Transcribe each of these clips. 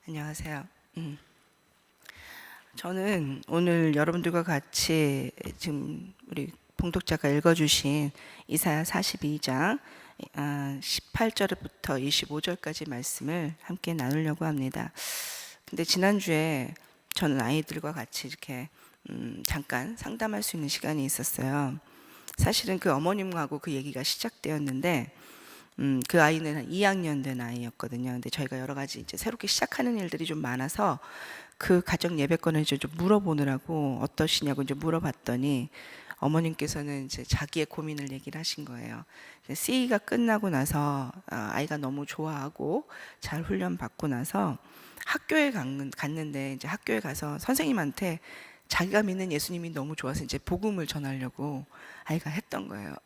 안녕하세요. 저는 오늘 여러분들과 같이 지금 우리 봉독자가 읽어주신 이사야 42장 18절부터 25절까지 말씀을 함께 나누려고 합니다. 근데 지난주에 저는 아이들과 같이 이렇게 잠깐 상담할 수 있는 시간이 있었어요. 사실은 그 어머님하고 그 얘기가 시작되었는데 그 아이는 한 2학년 된 아이였거든요. 근데 저희가 여러 가지 이제 새롭게 시작하는 일들이 좀 많아서 그 가정 예배권을 이제 좀 물어보느라고 어떠시냐고 이제 물어봤더니 어머님께서는 이제 자기의 고민을 얘기를 하신 거예요. CE가 끝나고 나서 아이가 너무 좋아하고 잘 훈련 받고 나서 학교에 갔는데 이제 학교에 가서 선생님한테 자기가 믿는 예수님이 너무 좋아서 이제 복음을 전하려고 아이가 했던 거예요.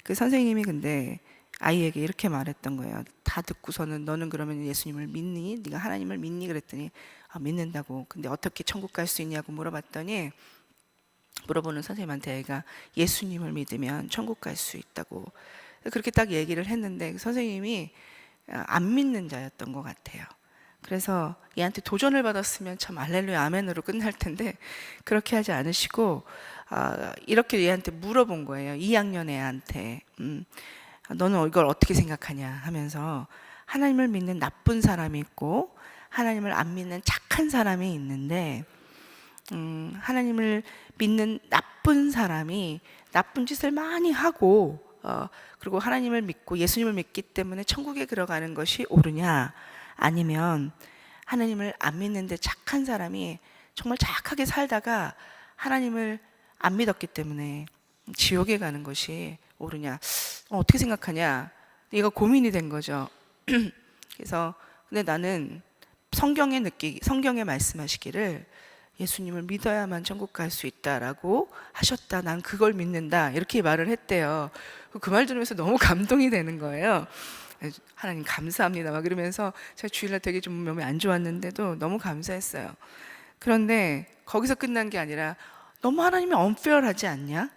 그 선생님이 근데 아이에게 이렇게 말했던 거예요. 다 듣고서는 너는 그러면 예수님을 믿니? 네가 하나님을 믿니? 그랬더니 믿는다고. 근데 어떻게 천국 갈 수 있냐고 물어봤더니 물어보는 선생님한테 애가 예수님을 믿으면 천국 갈 수 있다고 그렇게 딱 얘기를 했는데 선생님이 안 믿는 자였던 것 같아요. 그래서 얘한테 도전을 받았으면 참 할렐루야 아멘으로 끝날 텐데 그렇게 하지 않으시고 이렇게 얘한테 물어본 거예요. 2학년 애한테 너는 이걸 어떻게 생각하냐 하면서 하나님을 믿는 나쁜 사람이 있고 하나님을 안 믿는 착한 사람이 있는데 하나님을 믿는 나쁜 사람이 나쁜 짓을 많이 하고 그리고 하나님을 믿고 예수님을 믿기 때문에 천국에 들어가는 것이 옳으냐 아니면 하나님을 안 믿는데 착한 사람이 정말 착하게 살다가 하나님을 안 믿었기 때문에 지옥에 가는 것이 옳으냐 어떻게 생각하냐 얘가 고민이 된 거죠. 그래서 근데 나는 성경에 말씀하시기를 예수님을 믿어야만 천국 갈 수 있다라고 하셨다. 난 그걸 믿는다. 이렇게 말을 했대요. 그 말 들으면서 너무 감동이 되는 거예요. 하나님 감사합니다. 막 그러면서 제가 주일날 되게 좀 몸이 안 좋았는데도 너무 감사했어요. 그런데 거기서 끝난 게 아니라 너무 하나님이 언페어하지 않냐?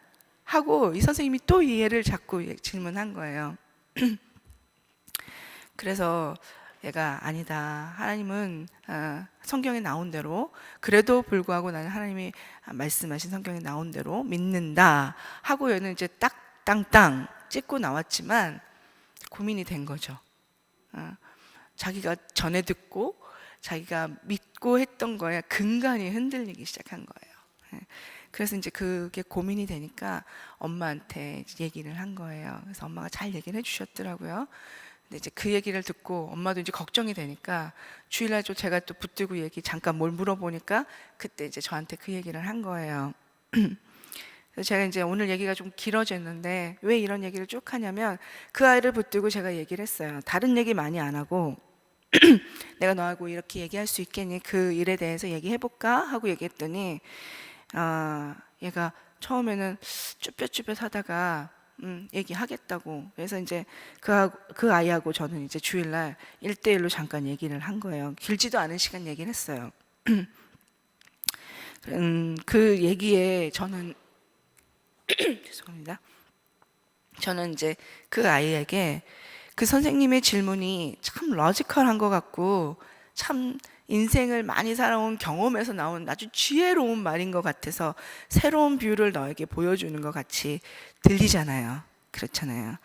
하고 이 선생님이 또 이해를 자꾸 질문한 거예요. 그래서 얘가 아니다. 하나님은 성경에 나온 대로 그래도 불구하고 나는 하나님이 말씀하신 성경에 나온 대로 믿는다 하고 얘는 이제 딱 땅땅 찍고 나왔지만 고민이 된 거죠. 자기가 전에 듣고 자기가 믿고 했던 거에 근간이 흔들리기 시작한 거예요. 그래서 이제 그게 고민이 되니까 엄마한테 얘기를 한 거예요. 그래서 엄마가 잘 얘기를 해주셨더라고요. 근데 이제 그 얘기를 듣고 엄마도 이제 걱정이 되니까 주일날 좀 제가 또 붙들고 잠깐 뭘 물어보니까 그때 이제 저한테 그 얘기를 한 거예요. 그래서 제가 이제 오늘 얘기가 좀 길어졌는데 왜 이런 얘기를 쭉 하냐면 그 아이를 붙들고 제가 얘기를 했어요. 다른 얘기 많이 안 하고 내가 너하고 이렇게 얘기할 수 있겠니? 그 일에 대해서 얘기해볼까? 하고 얘기했더니 얘가 처음에는 쭈뼛쭈뼛 하다가 얘기하겠다고. 그래서 이제 그 아이하고 저는 이제 주일날 1대1로 잠깐 얘기를 한 거예요. 길지도 않은 시간 얘기를 했어요. 그 얘기에 저는 죄송합니다. 저는 이제 그 아이에게 그 선생님의 질문이 참 러지컬한 것 같고 참 인생을 많이 살아온 경험에서 나온 아주 지혜로운 말인 것 같아서 새로운 뷰를 너에게 보여주는 것 같이 들리잖아요. 그렇잖아요.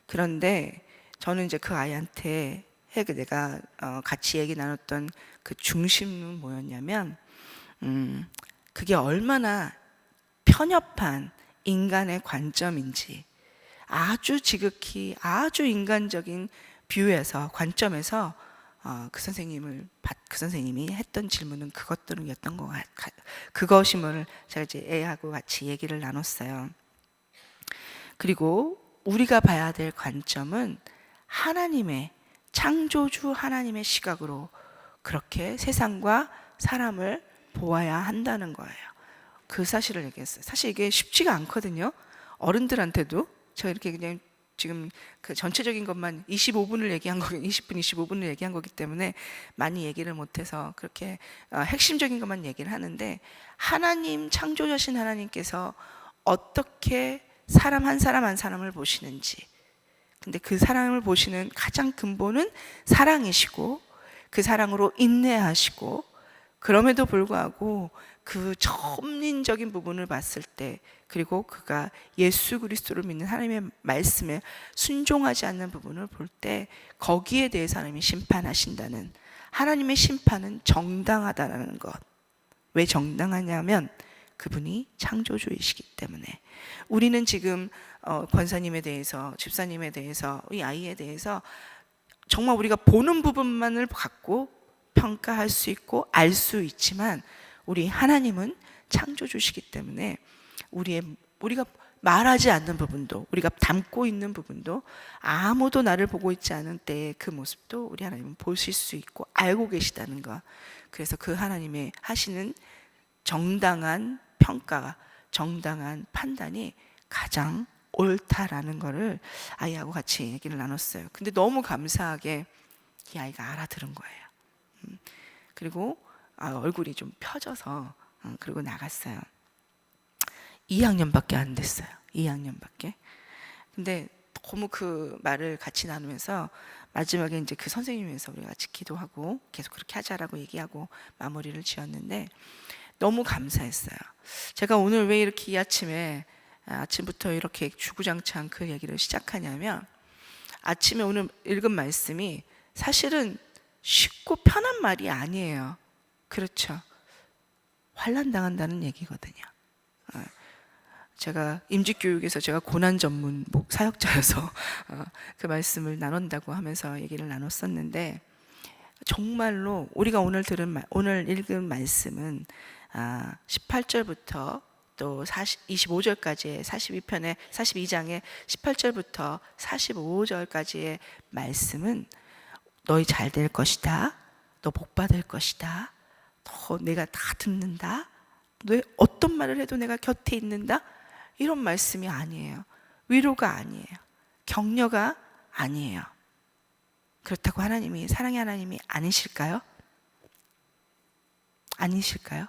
그런데 저는 이제 그 아이한테 내가 같이 얘기 나눴던 그 중심은 뭐였냐면 그게 얼마나 편협한 인간의 관점인지 아주 지극히 아주 인간적인 뷰에서 관점에서 그 선생님이 했던 질문은 그것들이었던 것 같아요. 그것임을 제가 이제 애하고 같이 얘기를 나눴어요. 그리고 우리가 봐야 될 관점은 하나님의 창조주 하나님의 시각으로 그렇게 세상과 사람을 보아야 한다는 거예요. 그 사실을 얘기했어요. 사실 이게 쉽지가 않거든요. 어른들한테도 저 이렇게 그냥 지금 그 전체적인 것만 20분 25분을 얘기한 거기 때문에 많이 얘기를 못해서 그렇게 핵심적인 것만 얘기를 하는데 하나님 창조자신 하나님께서 어떻게 사람 한 사람을 보시는지 근데 그 사람을 보시는 가장 근본은 사랑이시고 그 사랑으로 인내하시고, 그럼에도 불구하고 그 천민적인 부분을 봤을 때, 그리고 그가 예수 그리스도를 믿는 하나님의 말씀에 순종하지 않는 부분을 볼 때, 거기에 대해서 하나님이 심판하신다는, 하나님의 심판은 정당하다는 것. 왜 정당하냐면 그분이 창조주이시기 때문에. 우리는 지금 권사님에 대해서, 집사님에 대해서, 이 아이에 대해서 정말 우리가 보는 부분만을 갖고 평가할 수 있고 알 수 있지만, 우리 하나님은 창조주시기 때문에 우리가 말하지 않는 부분도, 우리가 담고 있는 부분도, 아무도 나를 보고 있지 않은 때의 그 모습도 우리 하나님은 보실 수 있고 알고 계시다는 것. 그래서 그 하나님의 하시는 정당한 평가가, 정당한 판단이 가장 옳다라는 거를 아이하고 같이 얘기를 나눴어요. 근데 너무 감사하게 이 아이가 알아들은 거예요. 그리고 얼굴이 좀 펴져서 그리고 나갔어요. 2학년밖에 안 됐어요. 2학년밖에. 근데 너무 그 말을 같이 나누면서 마지막에 이제 그 선생님에서 우리가 같이 기도하고 계속 그렇게 하자라고 얘기하고 마무리를 지었는데, 너무 감사했어요. 제가 오늘 왜 이렇게 이 아침부터 이렇게 주구장창 그 얘기를 시작하냐면, 아침에 오늘 읽은 말씀이 사실은 쉽고 편한 말이 아니에요. 그렇죠? 환난 당한다는 얘기거든요. 제가 임직교육에서 제가 고난 전문 사역자여서 그 말씀을 나눈다고 하면서 얘기를 나눴었는데, 정말로 우리가 오늘 읽은 말씀은 18절부터 또 25절까지의 42편의 42장의 18절부터 45절까지의 말씀은 너희 잘 될 것이다, 너 복 받을 것이다, 너 내가 다 듣는다, 너 어떤 말을 해도 내가 곁에 있는다, 이런 말씀이 아니에요. 위로가 아니에요. 격려가 아니에요. 그렇다고 하나님이, 사랑의 하나님이 아니실까요? 아니실까요?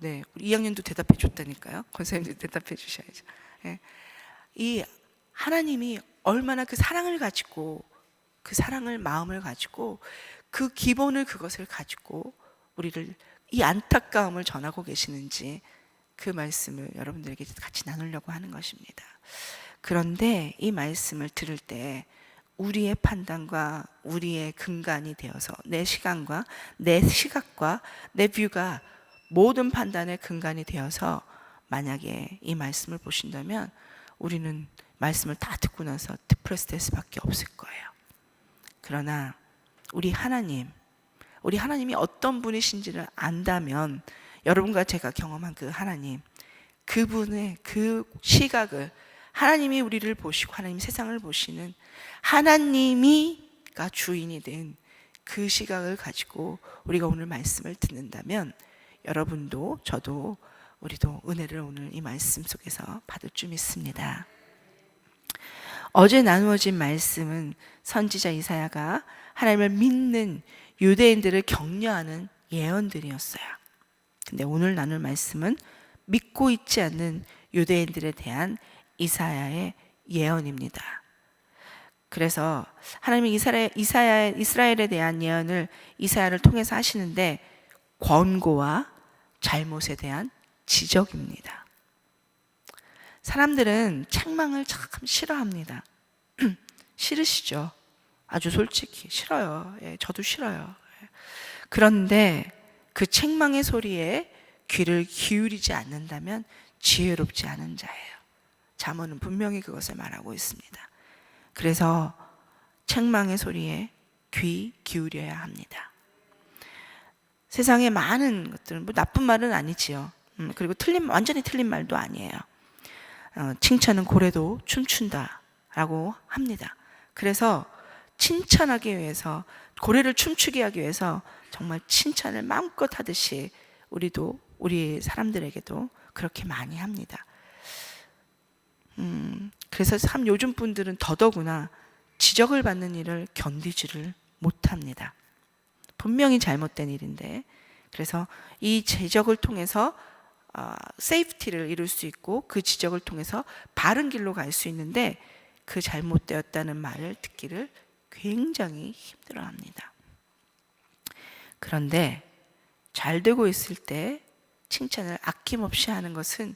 네. 우리 2학년도 대답해 줬다니까요. 권사님도 대답해 주셔야죠. 네. 이 하나님이 얼마나 그 사랑을 가지고, 그 사랑을, 마음을 가지고, 그 기본을, 그것을 가지고 우리를, 이 안타까움을 전하고 계시는지, 그 말씀을 여러분들에게 같이 나누려고 하는 것입니다. 그런데 이 말씀을 들을 때 우리의 판단과 우리의 근간이 되어서, 내 시간과 내 시각과 내 뷰가 모든 판단의 근간이 되어서 만약에 이 말씀을 보신다면, 우리는 말씀을 다 듣고 나서 디프레스 될 수밖에 없을 거예요. 그러나 우리 하나님이 어떤 분이신지를 안다면, 여러분과 제가 경험한 그 하나님, 그분의 그 시각을, 하나님이 우리를 보시고 하나님 세상을 보시는 하나님이가 주인이 된 그 시각을 가지고 우리가 오늘 말씀을 듣는다면, 여러분도 저도 우리도 은혜를 오늘 이 말씀 속에서 받을 줄 믿습니다. 어제 나누어진 말씀은 선지자 이사야가 하나님을 믿는 유대인들을 격려하는 예언들이었어요. 근데 오늘 나눌 말씀은 믿고 있지 않는 유대인들에 대한 이사야의 예언입니다. 그래서 하나님이 이스라엘에 대한 예언을 이사야를 통해서 하시는데, 권고와 잘못에 대한 지적입니다. 사람들은 책망을 참 싫어합니다. 싫으시죠? 아주 솔직히 싫어요. 예, 저도 싫어요. 그런데 그 책망의 소리에 귀를 기울이지 않는다면 지혜롭지 않은 자예요. 잠언은 분명히 그것을 말하고 있습니다. 그래서 책망의 소리에 귀 기울여야 합니다. 세상에 많은 것들은, 나쁜 말은 아니지요. 그리고 완전히 틀린 말도 아니에요. 칭찬은 고래도 춤춘다라고 합니다. 그래서 칭찬하기 위해서, 고래를 춤추게 하기 위해서 정말 칭찬을 마음껏 하듯이 우리도, 우리 사람들에게도 그렇게 많이 합니다. 그래서 참 요즘 분들은 더더구나 지적을 받는 일을 견디지를 못합니다. 분명히 잘못된 일인데, 그래서 이 지적을 통해서 세이프티를 이룰 수 있고, 그 지적을 통해서 바른 길로 갈 수 있는데, 그 잘못되었다는 말을 듣기를 굉장히 힘들어합니다. 그런데 잘 되고 있을 때 칭찬을 아낌없이 하는 것은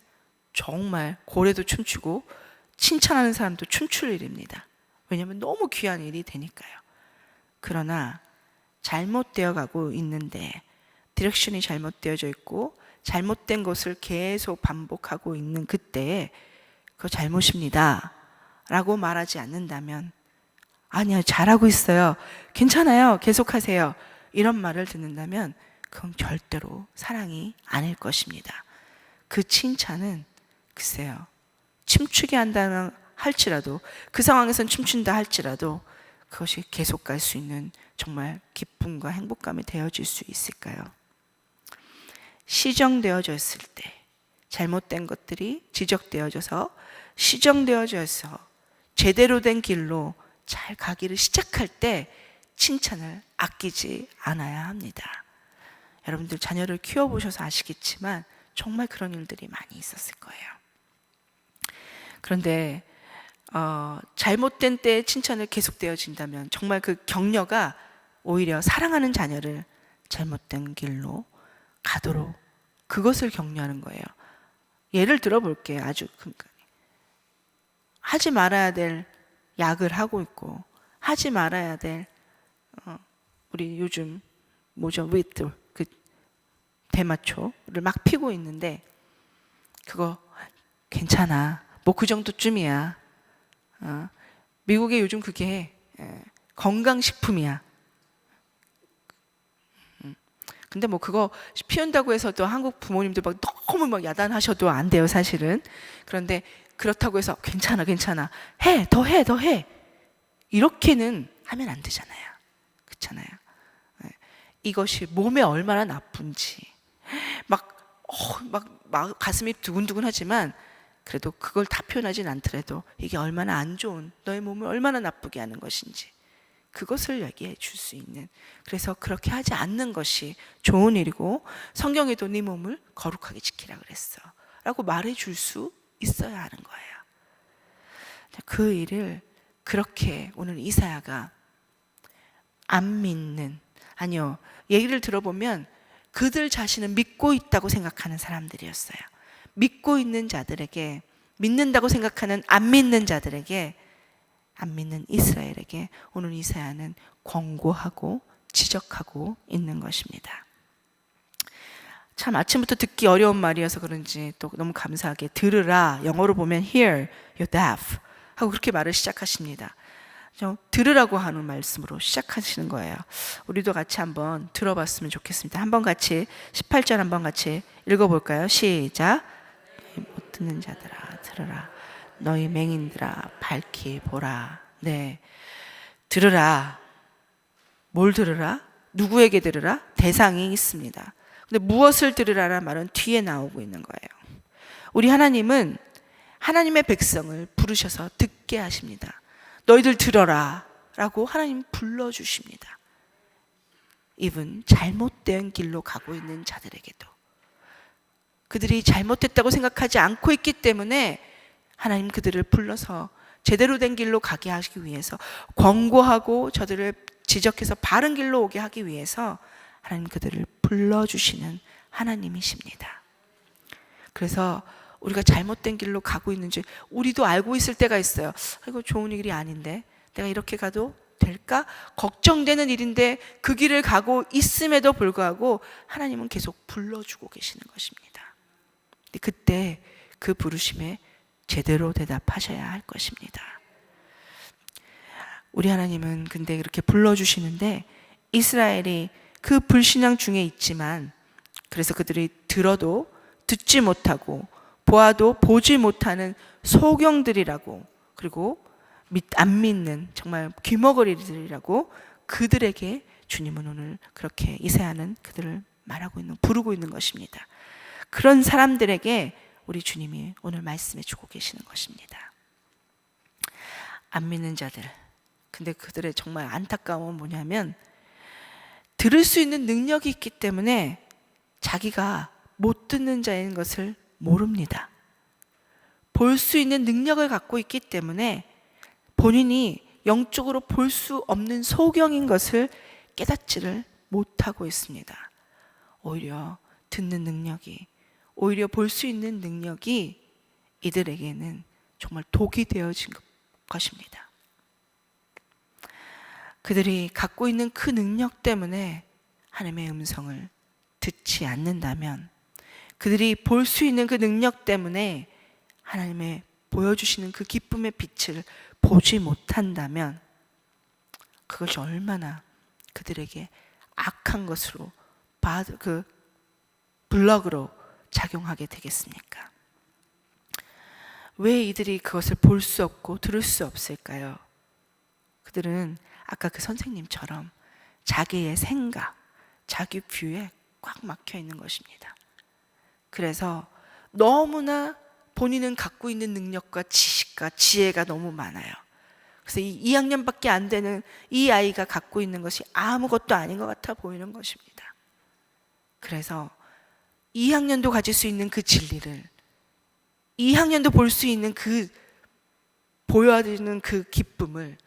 정말 고래도 춤추고 칭찬하는 사람도 춤출 일입니다. 왜냐하면 너무 귀한 일이 되니까요. 그러나 잘못되어 가고 있는데, 디렉션이 잘못되어져 있고 잘못된 것을 계속 반복하고 있는 그때에 그거 잘못입니다 라고 말하지 않는다면, 아니요, 잘하고 있어요, 괜찮아요, 계속하세요, 이런 말을 듣는다면 그건 절대로 사랑이 아닐 것입니다. 그 칭찬은 글쎄요, 춤추게 한다는 할지라도, 그 상황에선 춤춘다 할지라도 그것이 계속 갈 수 있는 정말 기쁨과 행복감이 되어질 수 있을까요? 시정되어졌을 때, 잘못된 것들이 지적되어져서 시정되어져서 제대로 된 길로 잘 가기를 시작할 때 칭찬을 아끼지 않아야 합니다. 여러분들 자녀를 키워보셔서 아시겠지만 정말 그런 일들이 많이 있었을 거예요. 그런데 잘못된 때에 칭찬을 계속되어진다면 정말 그 격려가 오히려 사랑하는 자녀를 잘못된 길로 가도록 그것을 격려하는 거예요. 예를 들어볼게요. 아주 하지 말아야 될 약을 하고 있고, 하지 말아야 될 우리 요즘 뭐죠? 위트, 그 대마초를 막 피고 있는데 그거 괜찮아, 뭐 그 정도쯤이야. 미국에 요즘 그게 건강식품이야. 근데 뭐 그거 피운다고 해서 또 한국 부모님들 막 너무 막 야단하셔도 안 돼요, 사실은. 그런데 그렇다고 해서 괜찮아, 괜찮아, 해, 더 해, 더 해, 이렇게는 하면 안 되잖아요. 그렇잖아요. 이것이 몸에 얼마나 나쁜지 막 가슴이 두근두근하지만 그래도 그걸 다 표현하진 않더라도 이게 얼마나 안 좋은, 너의 몸을 얼마나 나쁘게 하는 것인지 그것을 얘기해 줄 수 있는, 그래서 그렇게 하지 않는 것이 좋은 일이고 성경에도 네 몸을 거룩하게 지키라 그랬어 라고 말해 줄 수 있어야 하는 거예요. 그 일을 그렇게 오늘 이사야가 안 믿는, 아니요, 얘기를 들어보면 그들 자신은 믿고 있다고 생각하는 사람들이었어요. 믿고 있는 자들에게, 믿는다고 생각하는 안 믿는 자들에게, 안 믿는 이스라엘에게 오늘 이사야는 권고하고 지적하고 있는 것입니다. 참 아침부터 듣기 어려운 말이어서 그런지 또 너무 감사하게 들으라, 영어로 보면 hear, you deaf 하고 그렇게 말을 시작하십니다. 들으라고 하는 말씀으로 시작하시는 거예요. 우리도 같이 한번 들어봤으면 좋겠습니다. 한번 같이 18절 한번 같이 읽어볼까요? 시작. 못 듣는 자들아 들으라, 너희 맹인들아 밝히 보라. 네, 들으라. 뭘 들으라? 누구에게 들으라? 대상이 있습니다. 근데 무엇을 들으라라는 말은 뒤에 나오고 있는 거예요. 우리 하나님은 하나님의 백성을 부르셔서 듣게 하십니다. 너희들 들어라 라고 하나님 불러주십니다. even 잘못된 길로 가고 있는 자들에게도, 그들이 잘못했다고 생각하지 않고 있기 때문에 하나님 그들을 불러서 제대로 된 길로 가게 하기 위해서, 권고하고 저들을 지적해서 바른 길로 오게 하기 위해서 하나님 그들을 불러주시는 하나님이십니다. 그래서 우리가 잘못된 길로 가고 있는지 우리도 알고 있을 때가 있어요. 이거 좋은 일이 아닌데 내가 이렇게 가도 될까? 걱정되는 일인데 그 길을 가고 있음에도 불구하고 하나님은 계속 불러주고 계시는 것입니다. 그때 그 부르심에 제대로 대답하셔야 할 것입니다. 우리 하나님은 근데 이렇게 불러주시는데 이스라엘이 그 불신앙 중에 있지만, 그래서 그들이 들어도 듣지 못하고 보아도 보지 못하는 소경들이라고, 그리고 안 믿는 정말 귀머거리들이라고 그들에게 주님은 오늘 그렇게 이사야는 그들을 말하고 있는, 부르고 있는 것입니다. 그런 사람들에게 우리 주님이 오늘 말씀해 주고 계시는 것입니다. 안 믿는 자들, 근데 그들의 정말 안타까움은 뭐냐면 들을 수 있는 능력이 있기 때문에 자기가 못 듣는 자인 것을 모릅니다. 볼 수 있는 능력을 갖고 있기 때문에 본인이 영적으로 볼 수 없는 소경인 것을 깨닫지를 못하고 있습니다. 오히려 듣는 능력이, 오히려 볼 수 있는 능력이 이들에게는 정말 독이 되어진 것입니다. 그들이 갖고 있는 그 능력 때문에 하나님의 음성을 듣지 않는다면, 그들이 볼 수 있는 그 능력 때문에 하나님의 보여주시는 그 기쁨의 빛을 보지 못한다면, 그것이 얼마나 그들에게 악한 것으로 그 블럭으로 작용하게 되겠습니까? 왜 이들이 그것을 볼 수 없고 들을 수 없을까요? 그들은 아까 그 선생님처럼 자기의 생각, 자기 뷰에 꽉 막혀 있는 것입니다. 그래서 너무나 본인은 갖고 있는 능력과 지식과 지혜가 너무 많아요. 그래서 이 2학년밖에 안 되는 이 아이가 갖고 있는 것이 아무것도 아닌 것 같아 보이는 것입니다. 그래서 2학년도 가질 수 있는 그 진리를, 2학년도 볼 수 있는 그 보여지는 그 기쁨을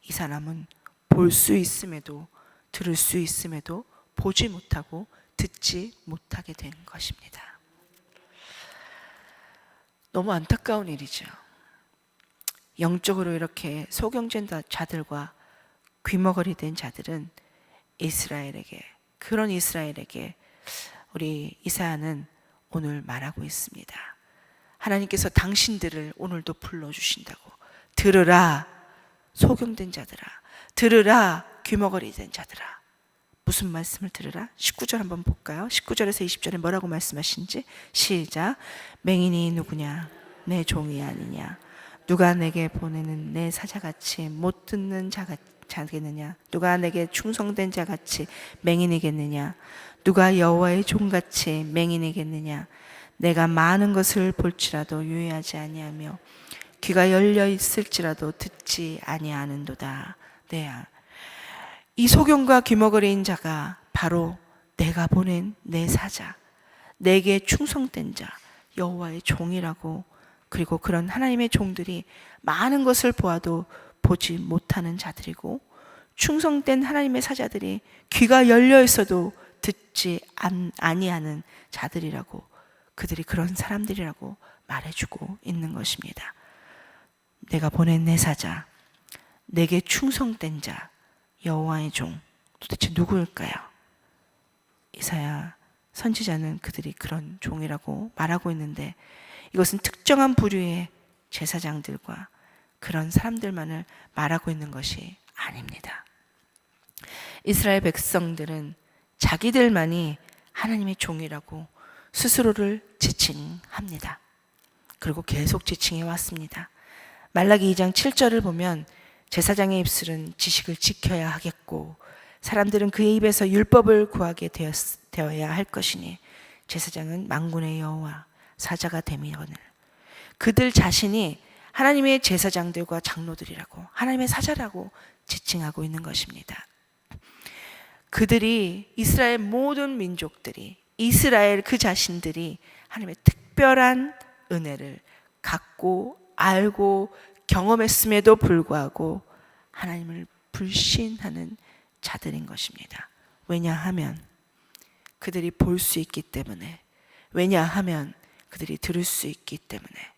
이 사람은 볼 수 있음에도, 들을 수 있음에도 보지 못하고 듣지 못하게 된 것입니다. 너무 안타까운 일이죠. 영적으로 이렇게 소경된 자들과 귀머거리 된 자들은 이스라엘에게, 그런 이스라엘에게 우리 이사야는 오늘 말하고 있습니다. 하나님께서 당신들을 오늘도 불러주신다고. 들으라 소경된 자들아, 들으라 귀머거리 된 자들아. 무슨 말씀을 들으라? 19절 한번 볼까요? 19절에서 20절에 뭐라고 말씀하신지 시작. 맹인이 누구냐? 내 종이 아니냐? 누가 내게 보내는 내 사자같이 못 듣는 자겠느냐? 누가 내게 충성된 자같이 맹인이겠느냐? 누가 여호와의 종같이 맹인이겠느냐? 내가 많은 것을 볼지라도 유의하지 아니하며 귀가 열려 있을지라도 듣지 아니하는도다. 이 소경과 귀머거리인 자가 바로 내가 보낸 내 사자, 내게 충성된 자, 여호와의 종이라고. 그리고 그런 하나님의 종들이 많은 것을 보아도 보지 못하는 자들이고, 충성된 하나님의 사자들이 귀가 열려 있어도 듣지 아니하는 자들이라고, 그들이 그런 사람들이라고 말해주고 있는 것입니다. 내가 보낸 내 사자, 내게 충성된 자, 여호와의 종, 도대체 누구일까요? 이사야 선지자는 그들이 그런 종이라고 말하고 있는데, 이것은 특정한 부류의 제사장들과 그런 사람들만을 말하고 있는 것이 아닙니다. 이스라엘 백성들은 자기들만이 하나님의 종이라고 스스로를 지칭합니다. 그리고 계속 지칭해 왔습니다. 말라기 2장 7절을 보면 제사장의 입술은 지식을 지켜야 하겠고 사람들은 그의 입에서 율법을 구하게 되어야 할 것이니 제사장은 만군의 여호와 사자가 됨이거늘. 그들 자신이 하나님의 제사장들과 장로들이라고, 하나님의 사자라고 지칭하고 있는 것입니다. 그들이, 이스라엘 모든 민족들이, 이스라엘 그 자신들이 하나님의 특별한 은혜를 갖고 알고 경험했음에도 불구하고 하나님을 불신하는 자들인 것입니다. 왜냐하면 그들이 볼 수 있기 때문에, 왜냐하면 그들이 들을 수 있기 때문에.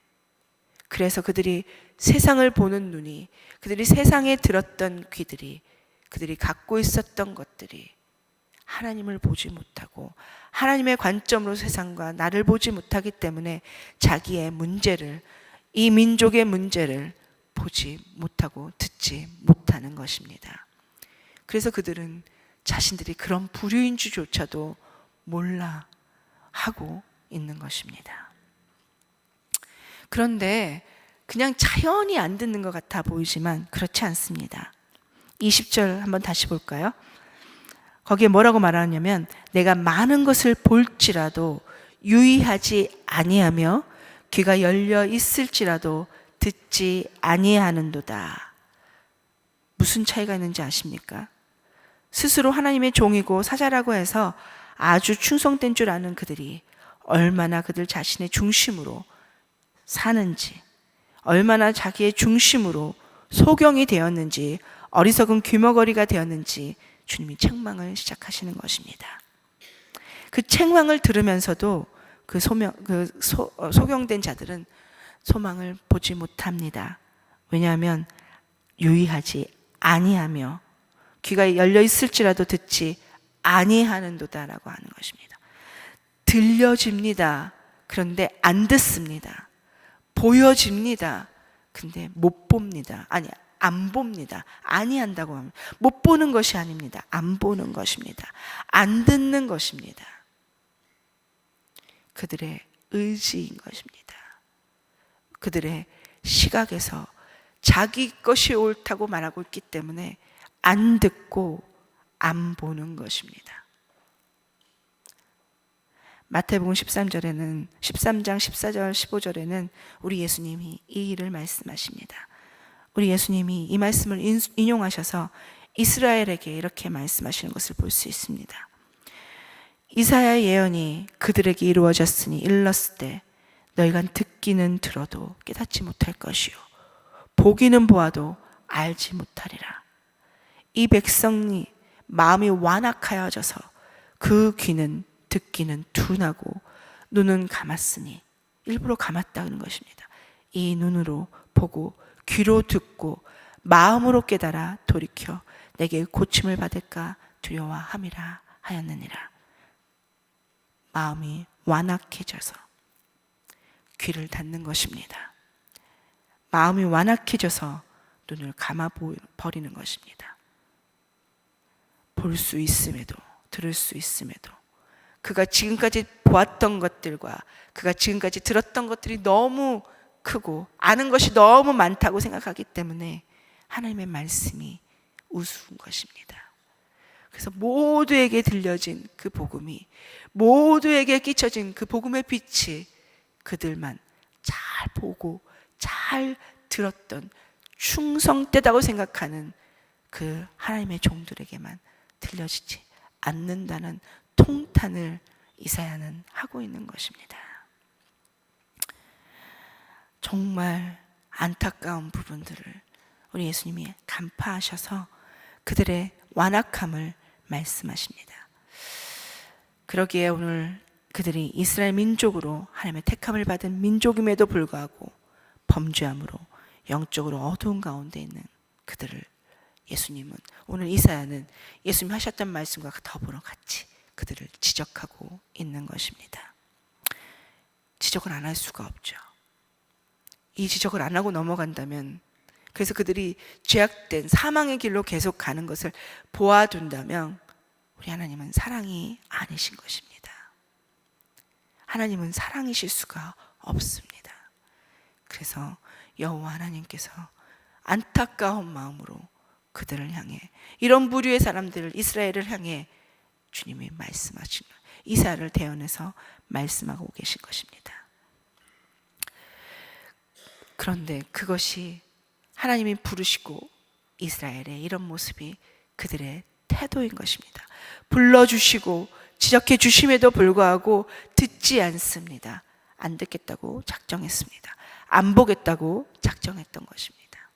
그래서 그들이 세상을 보는 눈이, 그들이 세상에 들었던 귀들이, 그들이 갖고 있었던 것들이 하나님을 보지 못하고 하나님의 관점으로 세상과 나를 보지 못하기 때문에 자기의 문제를, 이 민족의 문제를 보지 못하고 듣지 못하는 것입니다. 그래서 그들은 자신들이 그런 부류인 줄조차도 몰라 하고 있는 것입니다. 그런데 그냥 자연히 안 듣는 것 같아 보이지만 그렇지 않습니다. 20절 한번 다시 볼까요? 거기에 뭐라고 말하냐면 내가 많은 것을 볼지라도 유의하지 아니하며 귀가 열려 있을지라도 듣지 아니하는도다. 무슨 차이가 있는지 아십니까? 스스로 하나님의 종이고 사자라고 해서 아주 충성된 줄 아는 그들이 얼마나 그들 자신의 중심으로 사는지, 얼마나 자기의 중심으로 소경이 되었는지, 어리석은 귀머거리가 되었는지 주님이 책망을 시작하시는 것입니다. 그 책망을 들으면서도 소경된 자들은 소망을 보지 못합니다. 왜냐하면 유의하지 아니하며 귀가 열려 있을지라도 듣지 아니하는도다라고 하는 것입니다. 들려집니다. 그런데 안 듣습니다. 보여집니다. 근데 못 봅니다. 아니, 안 봅니다. 아니한다고 합니다. 못 보는 것이 아닙니다. 안 보는 것입니다. 안 듣는 것입니다. 그들의 의지인 것입니다. 그들의 시각에서 자기 것이 옳다고 말하고 있기 때문에 안 듣고 안 보는 것입니다. 마태복음 13장 14절 15절에는 우리 예수님이 이 일을 말씀하십니다. 우리 예수님이 이 말씀을 인용하셔서 이스라엘에게 이렇게 말씀하시는 것을 볼 수 있습니다. 이사야의 예언이 그들에게 이루어졌으니 일렀을 때 너희가 듣기는 들어도 깨닫지 못할 것이요 보기는 보아도 알지 못하리라. 이 백성이 마음이 완악하여져서 그 귀는 듣기는 둔하고 눈은 감았으니, 일부러 감았다는 것입니다. 이 눈으로 보고 귀로 듣고 마음으로 깨달아 돌이켜 내게 고침을 받을까 두려워함이라 하였느니라. 마음이 완악해져서 귀를 닫는 것입니다. 마음이 완악해져서 눈을 감아버리는 것입니다. 볼 수 있음에도, 들을 수 있음에도 그가 지금까지 보았던 것들과 그가 지금까지 들었던 것들이 너무 크고 아는 것이 너무 많다고 생각하기 때문에 하나님의 말씀이 우스운 것입니다. 그래서 모두에게 들려진 그 복음이, 모두에게 끼쳐진 그 복음의 빛이 그들만 잘 보고 잘 들었던 충성되다고 생각하는 그 하나님의 종들에게만 들려지지 않는다는 통탄을 이사야는 하고 있는 것입니다. 정말 안타까운 부분들을 우리 예수님이 간파하셔서 그들의 완악함을 말씀하십니다. 그러기에 오늘 그들이 이스라엘 민족으로 하나님의 택함을 받은 민족임에도 불구하고 범죄함으로 영적으로 어두운 가운데 있는 그들을 예수님은, 오늘 이사야는 예수님이 하셨던 말씀과 더불어 같이 그들을 지적하고 있는 것입니다. 지적을 안 할 수가 없죠. 이 지적을 안 하고 넘어간다면, 그래서 그들이 죄악된 사망의 길로 계속 가는 것을 보아둔다면 우리 하나님은 사랑이 아니신 것입니다. 하나님은 사랑이실 수가 없습니다. 그래서 여호와 하나님께서 안타까운 마음으로 그들을 향해, 이런 부류의 사람들을, 이스라엘을 향해 주님이 말씀하신, 이사야를 대언해서 말씀하고 계신 것입니다. 그런데 그것이 하나님이 부르시고 이스라엘의 이런 모습이 그들의 태도인 것입니다. 불러주시고 지적해 주심에도 불구하고 듣지 않습니다. 안 듣겠다고 작정했습니다. 안 보겠다고 작정했던 것입니다.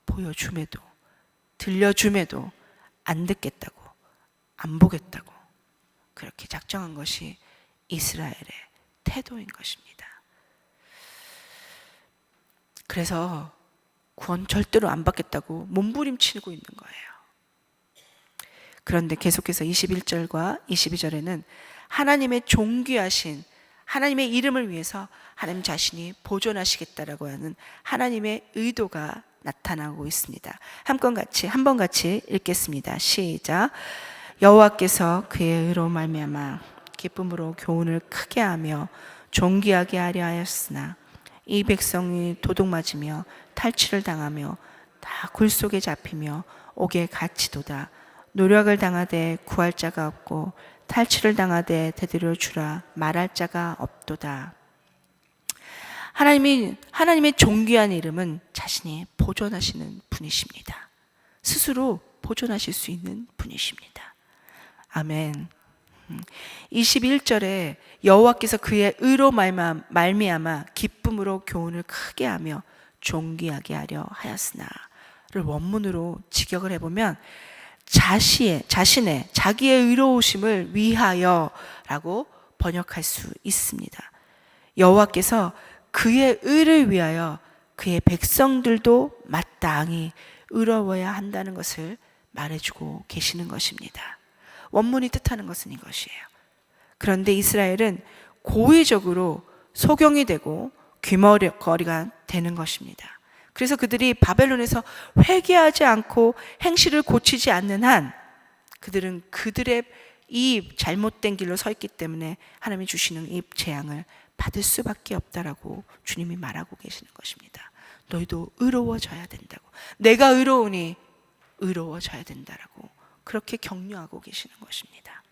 보여줌에도 들려줌에도 안 듣겠다고 안 보겠다고 그렇게 작정한 것이 이스라엘의 태도인 것입니다. 그래서 구원 절대로 안 받겠다고 몸부림치고 있는 거예요. 그런데 계속해서 21절과 22절에는 하나님의 존귀하신, 하나님의 이름을 위해서 하나님 자신이 보존하시겠다라고 하는 하나님의 의도가 나타나고 있습니다. 한 번 같이 읽겠습니다. 시작. 여호와께서 그의 의로 말미암아 기쁨으로 교훈을 크게 하며 존귀하게 하려 하였으나 이 백성이 도둑맞으며 탈취를 당하며 다 굴 속에 잡히며 옥에 갇히도다. 노력을 당하되 구할 자가 없고 탈취를 당하되 되돌려 주라 말할 자가 없도다. 하나님의 존귀한 이름은 자신이 보존하시는 분이십니다. 스스로 보존하실 수 있는 분이십니다. 아멘. 21절에 여호와께서 그의 의로 말미암아 기쁨으로 교훈을 크게 하며 존귀하게 하려 하였으나를 원문으로 직역을 해보면 자기의 의로우심을 위하여라고 번역할 수 있습니다. 여호와께서 그의 의를 위하여 그의 백성들도 마땅히 의로워야 한다는 것을 말해주고 계시는 것입니다. 원문이 뜻하는 것은 이것이에요. 그런데 이스라엘은 고의적으로 소경이 되고 귀머거리가 되는 것입니다. 그래서 그들이 바벨론에서 회개하지 않고 행실을 고치지 않는 한 그들은 그들의 이 잘못된 길로 서 있기 때문에 하나님이 주시는 이 재앙을 받을 수밖에 없다라고 주님이 말하고 계시는 것입니다. 너희도 의로워져야 된다고, 내가 의로우니 의로워져야 된다라고 그렇게 격려하고 계시는 것입니다.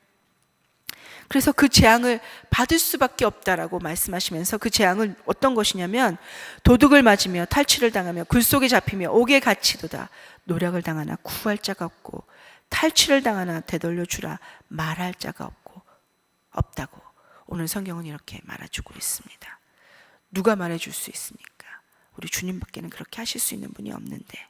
그래서 그 재앙을 받을 수밖에 없다라고 말씀하시면서 그 재앙은 어떤 것이냐면 도둑을 맞으며 탈취를 당하며 굴 속에 잡히며 옥에 갇히도다. 노력을 당하나 구할 자가 없고 탈취를 당하나 되돌려 주라 말할 자가 없다고 오늘 성경은 이렇게 말해주고 있습니다. 누가 말해줄 수 있습니까? 우리 주님밖에는 그렇게 하실 수 있는 분이 없는데,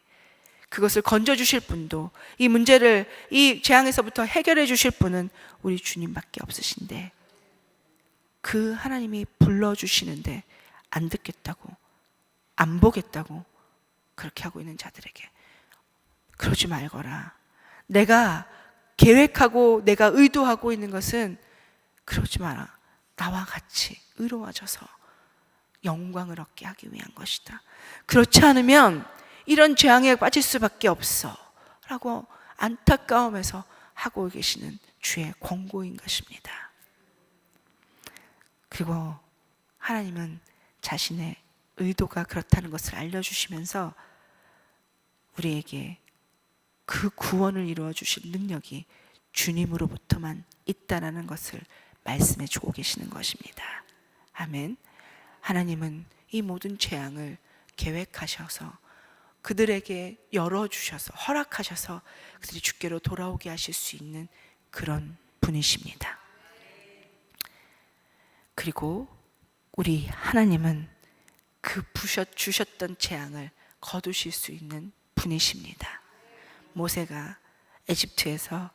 그것을 건져주실 분도, 이 문제를 이 재앙에서부터 해결해 주실 분은 우리 주님밖에 없으신데, 그 하나님이 불러주시는데 안 듣겠다고, 안 보겠다고 그렇게 하고 있는 자들에게 그러지 말거라. 내가 계획하고 내가 의도하고 있는 것은 그러지 마라. 나와 같이 의로워져서 영광을 얻게 하기 위한 것이다. 그렇지 않으면 이런 재앙에 빠질 수밖에 없어 라고 안타까움에서 하고 계시는 주의 권고인 것입니다. 그리고 하나님은 자신의 의도가 그렇다는 것을 알려주시면서 우리에게 그 구원을 이루어 주실 능력이 주님으로부터만 있다라는 것을 말씀해 주고 계시는 것입니다. 아멘. 하나님은 이 모든 재앙을 계획하셔서 그들에게 열어주셔서 허락하셔서 그들이 주께로 돌아오게 하실 수 있는 그런 분이십니다. 그리고 우리 하나님은 그 주셨던 재앙을 거두실 수 있는 분이십니다. 모세가 에집트에서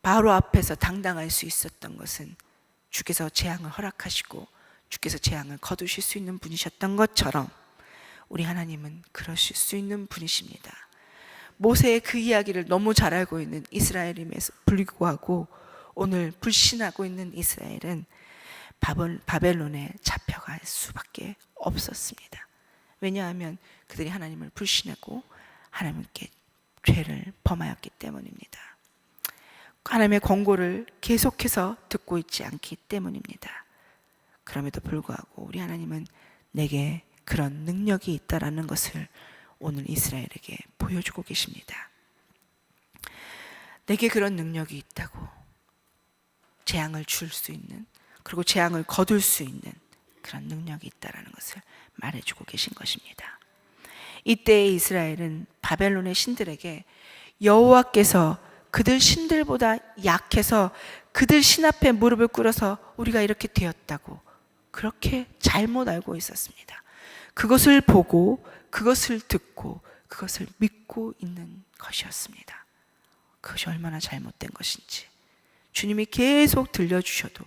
바로 앞에서 당당할 수 있었던 것은 주께서 재앙을 허락하시고 주께서 재앙을 거두실 수 있는 분이셨던 것처럼 우리 하나님은 그러실 수 있는 분이십니다. 모세의 그 이야기를 너무 잘 알고 있는 이스라엘임에도 불구하고 오늘 불신하고 있는 이스라엘은 바벨론에 잡혀갈 수밖에 없었습니다. 왜냐하면 그들이 하나님을 불신하고 하나님께 죄를 범하였기 때문입니다. 하나님의 권고를 계속해서 듣고 있지 않기 때문입니다. 그럼에도 불구하고 우리 하나님은 내게 그런 능력이 있다라는 것을 오늘 이스라엘에게 보여주고 계십니다. 내게 그런 능력이 있다고, 재앙을 줄 수 있는, 그리고 재앙을 거둘 수 있는 그런 능력이 있다라는 것을 말해주고 계신 것입니다. 이때의 이스라엘은 바벨론의 신들에게 여호와께서 그들 신들보다 약해서 그들 신 앞에 무릎을 꿇어서 우리가 이렇게 되었다고 그렇게 잘못 알고 있었습니다. 그것을 보고 그것을 듣고 그것을 믿고 있는 것이었습니다. 그것이 얼마나 잘못된 것인지 주님이 계속 들려주셔도,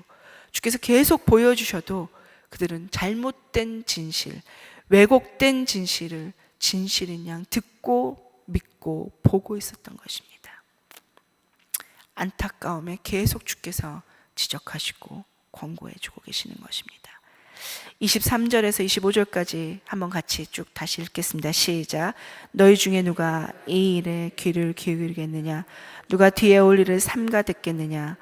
주께서 계속 보여주셔도 그들은 잘못된 진실, 왜곡된 진실을 진실인 양 듣고 믿고 보고 있었던 것입니다. 안타까움에 계속 주께서 지적하시고 권고해주고 계시는 것입니다. 23절에서 25절까지 한번 같이 쭉 다시 읽겠습니다. 시작. 너희 중에 누가 이 일에 귀를 기울이겠느냐? 누가 뒤에 올 일을 삼가 듣겠느냐?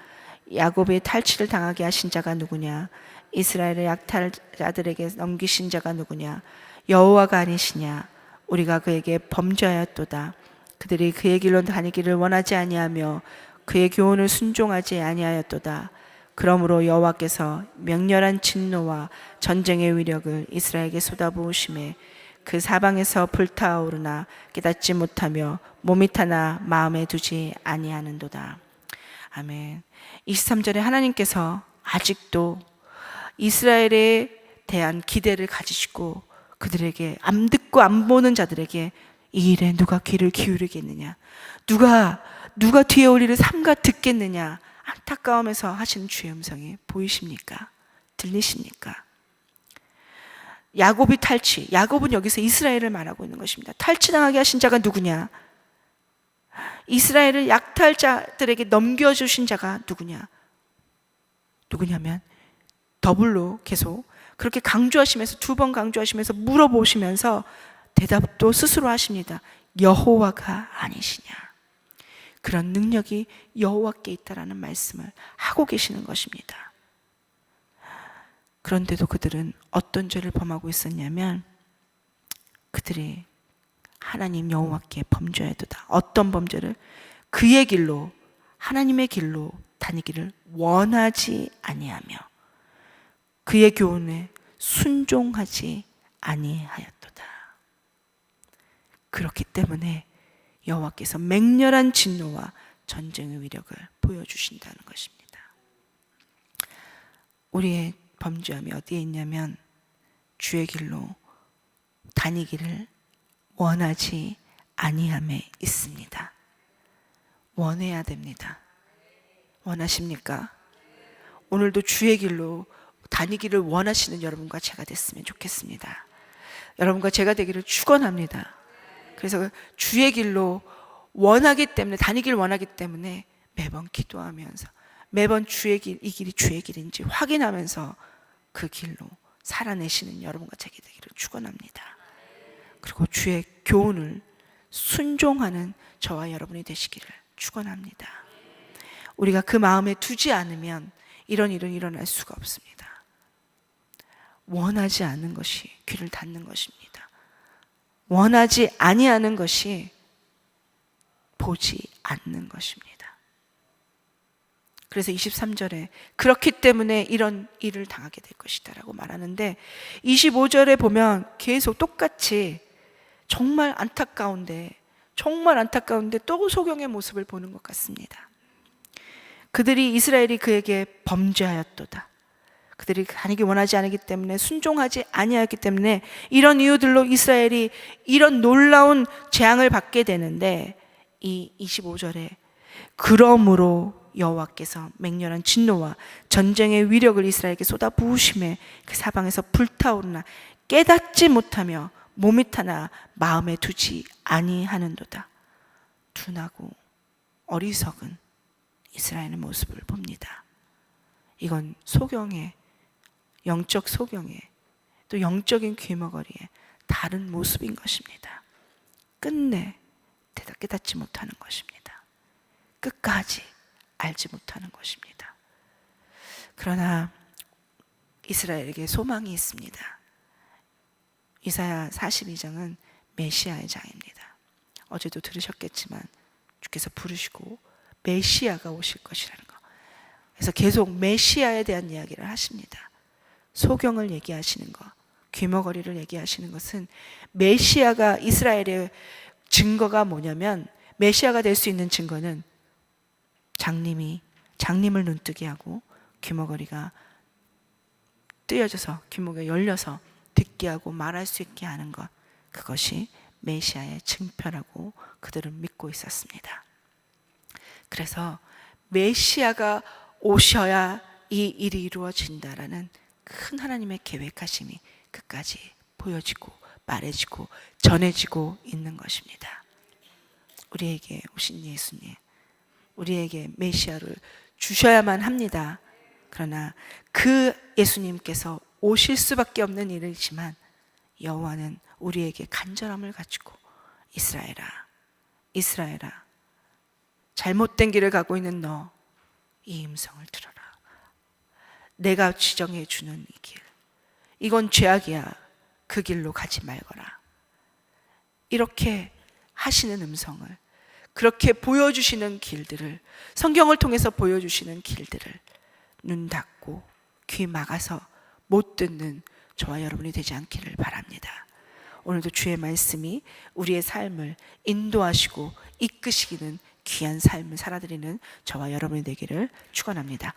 야곱이 탈취를 당하게 하신 자가 누구냐? 이스라엘의 약탈자들에게 넘기신 자가 누구냐? 여호와가 아니시냐? 우리가 그에게 범죄하였도다. 그들이 그의 길로 다니기를 원하지 아니하며 그의 교훈을 순종하지 아니하였도다. 그러므로 여호와께서 맹렬한 진노와 전쟁의 위력을 이스라엘에게 쏟아부으심에 그 사방에서 불타오르나 깨닫지 못하며 몸이 타나 마음에 두지 아니하는도다. 아멘. 23절에 하나님께서 아직도 이스라엘에 대한 기대를 가지시고 그들에게 안 듣고 안 보는 자들에게 이 일에 누가 귀를 기울이겠느냐? 누가 뒤에 올 일을 삼가 듣겠느냐? 안타까움에서 하시는 주의 음성이 보이십니까? 들리십니까? 야곱이 탈취. 야곱은 여기서 이스라엘을 말하고 있는 것입니다. 탈취당하게 하신 자가 누구냐? 이스라엘을 약탈자들에게 넘겨주신 자가 누구냐면 더블로 계속 그렇게 강조하시면서, 두 번 강조하시면서 물어보시면서 대답도 스스로 하십니다. 여호와가 아니시냐? 그런 능력이 여호와께 있다라는 말씀을 하고 계시는 것입니다. 그런데도 그들은 어떤 죄를 범하고 있었냐면, 그들이 하나님 여호와께 범죄하였도다. 어떤 범죄를? 그의 길로, 하나님의 길로 다니기를 원하지 아니하며 그의 교훈에 순종하지 아니하였도다. 그렇기 때문에 여호와께서 맹렬한 진노와 전쟁의 위력을 보여주신다는 것입니다. 우리의 범죄함이 어디에 있냐면 주의 길로 다니기를 원하지 아니함에 있습니다. 원해야 됩니다. 원하십니까? 오늘도 주의 길로 다니기를 원하시는 여러분과 제가 됐으면 좋겠습니다. 여러분과 제가 되기를 축원합니다. 그래서 주의 길로 원하기 때문에, 다니기를 원하기 때문에 매번 기도하면서, 매번 주의 길, 이 길이 주의 길인지 확인하면서 그 길로 살아내시는 여러분과 제가 되기를 축원합니다. 그리고 주의 교훈을 순종하는 저와 여러분이 되시기를 축원합니다. 우리가 그 마음에 두지 않으면 이런 일은 일어날 수가 없습니다. 원하지 않는 것이 귀를 닫는 것입니다. 원하지 아니하는 것이 보지 않는 것입니다. 그래서 23절에 그렇기 때문에 이런 일을 당하게 될 것이다 라고 말하는데, 25절에 보면 계속 똑같이 정말 안타까운데 또 소경의 모습을 보는 것 같습니다. 그들이, 이스라엘이 그에게 범죄하였도다. 그들이 다니기 원하지 않기 때문에, 순종하지 아니하였기 때문에, 이런 이유들로 이스라엘이 이런 놀라운 재앙을 받게 되는데, 이 25절에 그러므로 여호와께서 맹렬한 진노와 전쟁의 위력을 이스라엘에게 쏟아 부으심에 그 사방에서 불타오르나 깨닫지 못하며 몸이 타나 마음에 두지 아니하는도다. 둔하고 어리석은 이스라엘의 모습을 봅니다. 이건 소경의, 영적 소경의, 또 영적인 귀머거리의 다른 모습인 것입니다. 끝내 깨닫지 못하는 것입니다. 끝까지 알지 못하는 것입니다. 그러나 이스라엘에게 소망이 있습니다. 이사야 42장은 메시아의 장입니다. 어제도 들으셨겠지만 주께서 부르시고 메시아가 오실 것이라는 것. 그래서 계속 메시아에 대한 이야기를 하십니다. 소경을 얘기하시는 것, 귀머거리를 얘기하시는 것은 메시아가, 이스라엘의 증거가 뭐냐면, 메시아가 될 수 있는 증거는 장님을 눈뜨게 하고 귀머거리가 뜨여져서, 귀머거리가 열려서 듣게 하고 말할 수 있게 하는 것, 그것이 메시아의 증표라고 그들은 믿고 있었습니다. 그래서 메시아가 오셔야 이 일이 이루어진다라는 큰 하나님의 계획하심이 끝까지 보여지고 말해지고 전해지고 있는 것입니다. 우리에게 오신 예수님, 우리에게 메시아를 주셔야만 합니다. 그러나 그 예수님께서 오실 수밖에 없는 일이지만, 여호와는 우리에게 간절함을 가지고 이스라엘아, 잘못된 길을 가고 있는 너, 이 음성을 들어라. 내가 지정해 주는 이 길, 이건 죄악이야. 그 길로 가지 말거라. 이렇게 하시는 음성을, 그렇게 보여주시는 길들을, 성경을 통해서 보여주시는 길들을 눈 닫고 귀 막아서 못 듣는 저와 여러분이 되지 않기를 바랍니다. 오늘도 주의 말씀이 우리의 삶을 인도하시고 이끄시기는 귀한 삶을 살아드리는 저와 여러분이 되기를 축원합니다.